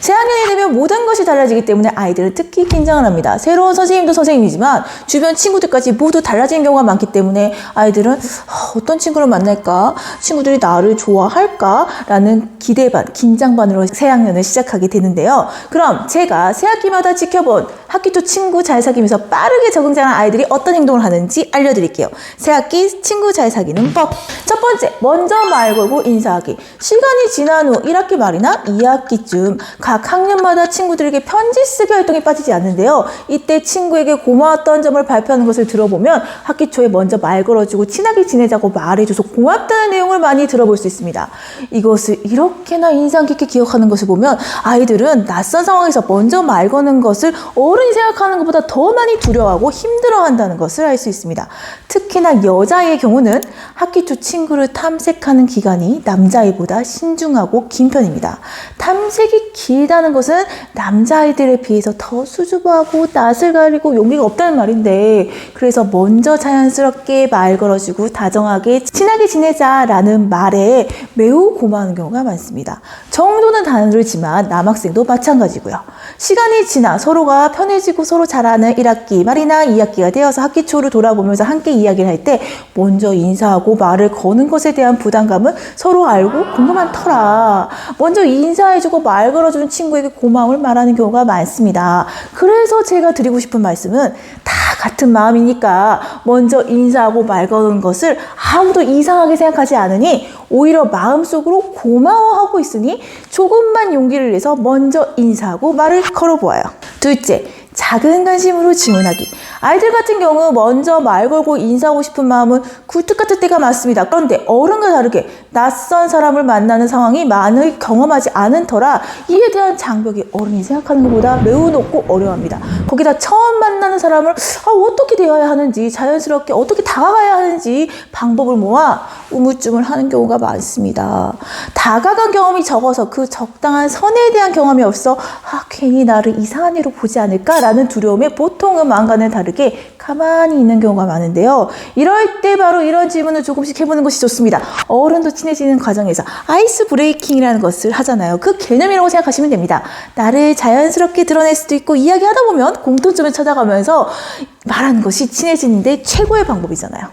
새학년이 되면 모든 것이 달라지기 때문에 아이들은 특히 긴장을 합니다. 새로운 선생님도 선생님이지만 주변 친구들까지 모두 달라지는 경우가 많기 때문에 아이들은 어떤 친구를 만날까? 친구들이 나를 좋아할까? 라는 기대 반, 긴장 반으로 새학년을 시작하게 되는데요. 그럼 제가 새학기마다 지켜본 학기 초 친구 잘 사귀면서 빠르게 적응 잘하는 아이들이 어떤 행동을 하는지 알려드릴게요. 새학기 친구 잘 사귀는 법. 첫 번째, 먼저 말 걸고 인사하기. 시간이 지난 후 1학기 말이나 2학기쯤 각 학년마다 친구들에게 편지 쓰기 활동에 빠지지 않는데요. 이때 친구에게 고마웠던 점을 발표하는 것을 들어보면 학기 초에 먼저 말 걸어주고 친하게 지내자고 말해줘서 고맙다는 내용을 많이 들어볼 수 있습니다. 이것을 이렇게나 인상 깊게 기억하는 것을 보면 아이들은 낯선 상황에서 먼저 말 거는 것을 어른이 생각하는 것보다 더 많이 두려워하고 힘들어한다는 것을 알 수 있습니다. 특히나 여자아이의 경우는 학기 초 친구를 탐색하는 기간이 남자아이보다 신중하고 긴 편입니다. 탐색이 길다는 것은 남자아이들에 비해서 더 수줍어하고 낯을 가리고 용기가 없다는 말인데, 그래서 먼저 자연스럽게 말 걸어주고 다정하게 친하게 지내자라는 말에 매우 고마워하는 경우가 많습니다. 정도는 다르지만 남학생도 마찬가지고요. 시간이 지나 서로가 편해지고 서로 잘하는 1학기 말이나 2학기가 되어서 학기 초를 돌아보면서 함께 이야기를 할 때 먼저 인사하고 말을 거는 것에 대한 부담감은 서로 알고 궁금한 터라 먼저 인사해주고 말 걸어주는 친구에게 고마움을 말하는 경우가 많습니다. 그래서 제가 드리고 싶은 말씀은 다 같은 마음이니까 먼저 인사하고 말 거는 것을 아무도 이상하게 생각하지 않으니 오히려 마음속으로 고마워하고 있으니 조금만 용기를 내서 먼저 인사하고 말을 걸어보아요. 둘째, 작은 관심으로 질문하기. 아이들 같은 경우 먼저 말 걸고 인사하고 싶은 마음은 굴뚝 같을 때가 많습니다. 그런데 어른과 다르게 낯선 사람을 만나는 상황이 많이 경험하지 않은 터라 이에 대한 장벽이 어른이 생각하는 것보다 매우 높고 어려워합니다. 거기다 처음 만나는 사람을 어떻게 대해야 하는지, 자연스럽게 어떻게 다가가야 하는지 방법을 모아 우물쭈물 하는 경우가 많습니다. 다가간 경험이 적어서 그 적당한 선에 대한 경험이 없어 괜히 나를 이상한 애로 보지 않을까라는 두려움에 보통은 마음과는 다르게 가만히 있는 경우가 많은데요. 이럴 때 바로 이런 질문을 조금씩 해보는 것이 좋습니다. 어른도 친해지는 과정에서 아이스 브레이킹이라는 것을 하잖아요. 그 개념이라고 생각하시면 됩니다. 나를 자연스럽게 드러낼 수도 있고 이야기하다 보면 공통점을 찾아가면서 말하는 것이 친해지는데 최고의 방법이잖아요.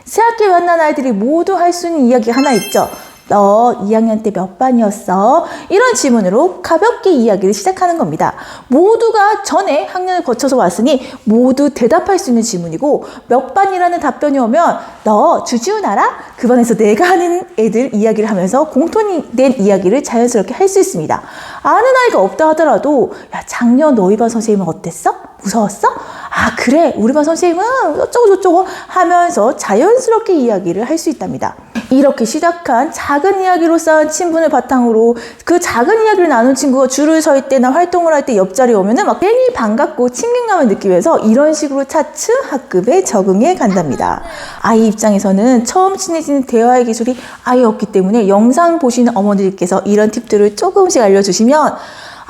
새학기에 만난 아이들이 모두 할 수 있는 이야기 하나 있죠. 너 2학년 때 몇 반이었어? 이런 질문으로 가볍게 이야기를 시작하는 겁니다. 모두가 전에 학년을 거쳐서 왔으니 모두 대답할 수 있는 질문이고, 몇 반이라는 답변이 오면 너 주지훈 알아? 그 반에서 내가 아는 애들 이야기를 하면서 공통된 이야기를 자연스럽게 할 수 있습니다. 아는 아이가 없다 하더라도 작년 너희 반 선생님은 어땠어? 무서웠어? 그래 우리 반 선생님은 어쩌고 저쩌고 하면서 자연스럽게 이야기를 할 수 있답니다. 이렇게 시작한 작은 이야기로 쌓은 친분을 바탕으로 그 작은 이야기를 나눈 친구가 줄을 설 때나 활동을 할 때 옆자리에 오면은 막 괜히 반갑고 친근감을 느끼면서 이런 식으로 차츰 학급에 적응해 간답니다. 아이 입장에서는 처음 친해지는 대화의 기술이 아예 없기 때문에 영상 보시는 어머니들께서 이런 팁들을 조금씩 알려주시면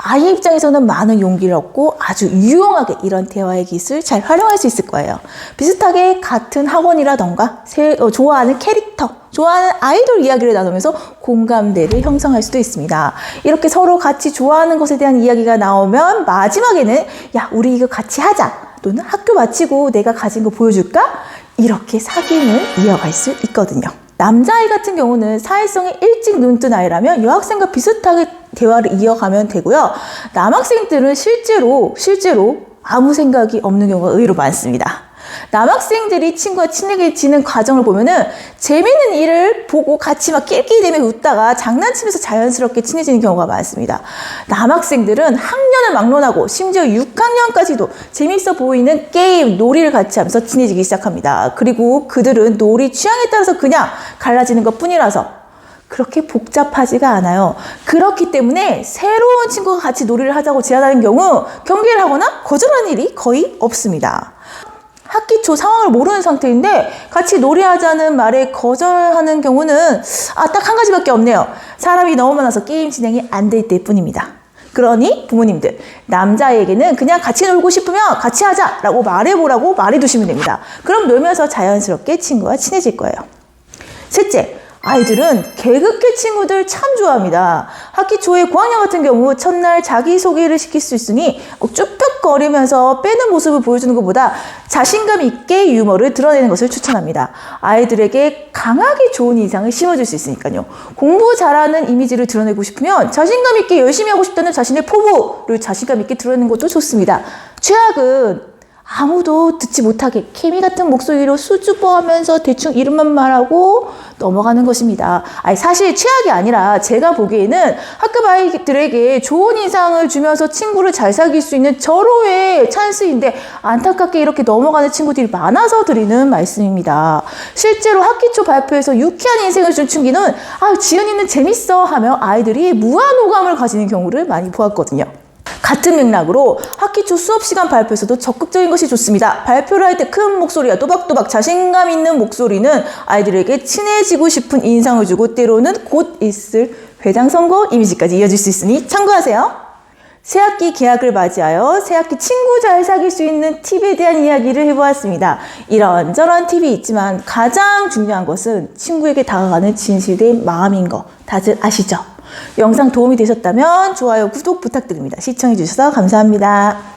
아이 입장에서는 많은 용기를 얻고 아주 유용하게 이런 대화의 기술 잘 활용할 수 있을 거예요. 비슷하게 같은 학원이라던가 좋아하는 캐릭터, 좋아하는 아이돌 이야기를 나누면서 공감대를 형성할 수도 있습니다. 이렇게 서로 같이 좋아하는 것에 대한 이야기가 나오면 마지막에는 우리 이거 같이 하자, 또는 학교 마치고 내가 가진 거 보여줄까? 이렇게 사귐을 이어갈 수 있거든요. 남자아이 같은 경우는 사회성이 일찍 눈뜬 아이라면 여학생과 비슷하게 대화를 이어가면 되고요. 남학생들은 실제로 아무 생각이 없는 경우가 의외로 많습니다. 남학생들이 친구와 친해지는 과정을 보면은 재미있는 일을 보고 같이 막 낄낄대며 웃다가 장난치면서 자연스럽게 친해지는 경우가 많습니다. 남학생들은 학년을 막론하고 심지어 6학년까지도 재미있어 보이는 게임, 놀이를 같이 하면서 친해지기 시작합니다. 그리고 그들은 놀이 취향에 따라서 그냥 갈라지는 것 뿐이라서 그렇게 복잡하지가 않아요. 그렇기 때문에 새로운 친구가 같이 놀이를 하자고 제안하는 경우 경계를 하거나 거절하는 일이 거의 없습니다. 학기 초 상황을 모르는 상태인데 같이 놀이하자는 말에 거절하는 경우는 딱 한 가지밖에 없네요. 사람이 너무 많아서 게임 진행이 안 될 때뿐입니다. 그러니 부모님들, 남자에게는 그냥 같이 놀고 싶으면 같이 하자라고 말해보라고 말해두시면 됩니다. 그럼 놀면서 자연스럽게 친구와 친해질 거예요. 셋째, 아이들은 개그계 친구들 참 좋아합니다. 학기 초에 고학년 같은 경우 첫날 자기소개를 시킬 수 있으니 쭈뼛거리면서 빼는 모습을 보여주는 것보다 자신감 있게 유머를 드러내는 것을 추천합니다. 아이들에게 강하게 좋은 인상을 심어줄 수 있으니까요. 공부 잘하는 이미지를 드러내고 싶으면 자신감 있게 열심히 하고 싶다는 자신의 포부를 자신감 있게 드러내는 것도 좋습니다. 최악은 아무도 듣지 못하게 케미 같은 목소리로 수줍어하면서 대충 이름만 말하고 넘어가는 것입니다. 아니, 사실 최악이 아니라 제가 보기에는 학급 아이들에게 좋은 인상을 주면서 친구를 잘 사귈 수 있는 절호의 찬스인데 안타깝게 이렇게 넘어가는 친구들이 많아서 드리는 말씀입니다. 실제로 학기 초 발표에서 유쾌한 인생을 준 친구는 지은이는 재밌어 하며 아이들이 무한 호감을 가지는 경우를 많이 보았거든요. 같은 맥락으로 학기 초 수업 시간 발표에서도 적극적인 것이 좋습니다. 발표를 할 때 큰 목소리와 또박또박 자신감 있는 목소리는 아이들에게 친해지고 싶은 인상을 주고 때로는 곧 있을 회장 선거 이미지까지 이어질 수 있으니 참고하세요. 새학기 개학을 맞이하여 새학기 친구 잘 사귈 수 있는 팁에 대한 이야기를 해보았습니다. 이런저런 팁이 있지만 가장 중요한 것은 친구에게 다가가는 진실된 마음인 거 다들 아시죠? 영상 도움이 되셨다면 좋아요, 구독 부탁드립니다. 시청해주셔서 감사합니다.